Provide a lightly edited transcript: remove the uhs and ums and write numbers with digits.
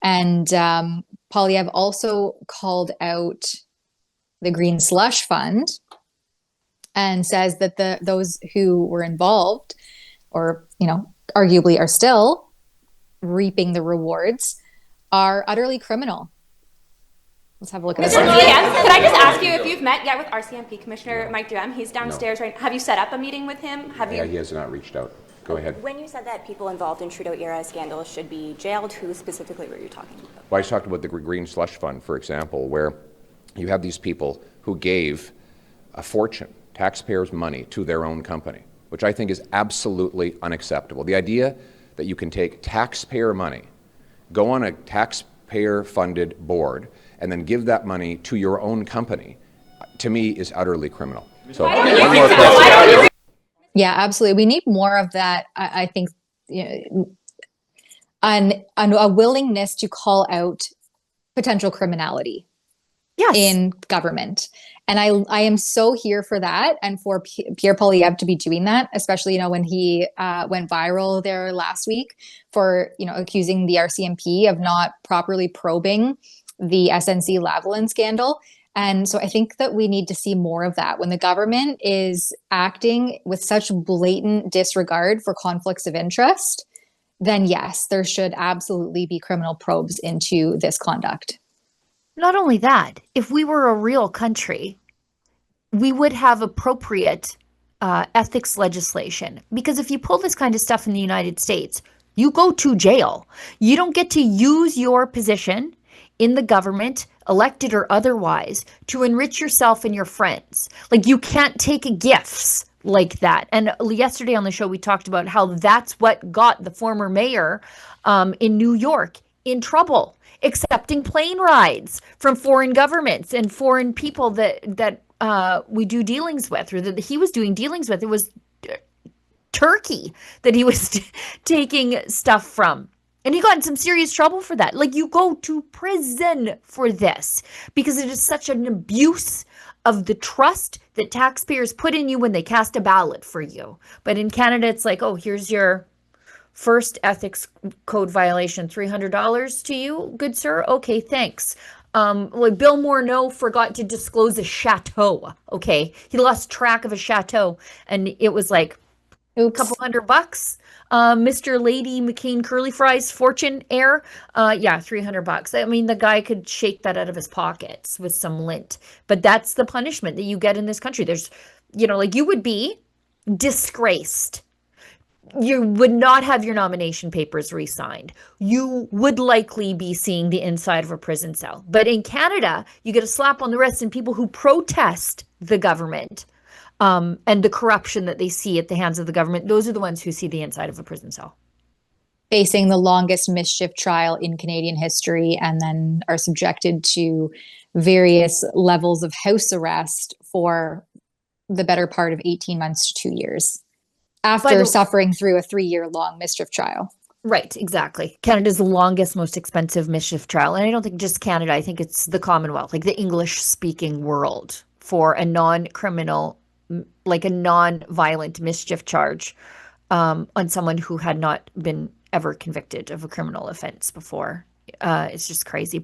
And Poilievre also called out the Green Slush Fund and says that those who were involved, or arguably are still reaping the rewards, are utterly criminal. Let's have a look at this. Mr. Poilievre, could I just ask you if you've met yet with RCMP Commissioner Mike Duhem? He's downstairs right now. Have you set up a meeting with him? Yeah, he has not reached out. Go ahead. When you said that people involved in Trudeau-era scandals should be jailed, who specifically were you talking about? Well, I talked about the Green Slush Fund, for example, where you have these people who gave a fortune, taxpayers' money, to their own company, which I think is absolutely unacceptable. The idea that you can take taxpayer money, go on a taxpayer-funded board, and then give that money to your own company, to me, is utterly criminal. So, one more question. Yeah, absolutely. We need more of that. I think a willingness to call out potential criminality in government. And I am so here for that, and for Pierre Poilievre to be doing that, especially when he went viral there last week for accusing the RCMP of not properly probing the SNC-Lavalin scandal. And so I think that we need to see more of that. When the government is acting with such blatant disregard for conflicts of interest, then yes, there should absolutely be criminal probes into this conduct. Not only that, if we were a real country, we would have appropriate ethics legislation. Because if you pull this kind of stuff in the United States, you go to jail. You don't get to use your position in the government, elected or otherwise, to enrich yourself and your friends. Like, you can't take gifts like that. And yesterday on the show, we talked about how that's what got the former mayor in New York in trouble, accepting plane rides from foreign governments and foreign people that we do dealings with, or that he was doing dealings with. It was Turkey that he was taking stuff from. And he got in some serious trouble for that. Like, you go to prison for this because it is such an abuse of the trust that taxpayers put in you when they cast a ballot for you. But in Canada, it's like, oh, here's your first ethics code violation, $300 to you, good sir. Okay, thanks. Like, Bill Morneau forgot to disclose a chateau. Okay, he lost track of a chateau, and it was like a couple $100. Mr. Lady McCain Curly Fries fortune heir, $300. I mean, the guy could shake that out of his pockets with some lint. But that's the punishment that you get in this country. There's, like, you would be disgraced. You would not have your nomination papers re-signed. You would likely be seeing the inside of a prison cell. But in Canada, you get a slap on the wrist, and people who protest the government and the corruption that they see at the hands of the government, those are the ones who see the inside of a prison cell. Facing the longest mischief trial in Canadian history, and then are subjected to various levels of house arrest for the better part of 18 months to 2 years, after suffering through a 3-year-long mischief trial. Right, exactly. Canada's longest, most expensive mischief trial. And I don't think just Canada, I think it's the Commonwealth, like the English-speaking world, for a non-criminal, like a non-violent mischief charge on someone who had not been ever convicted of a criminal offense before. It's just crazy.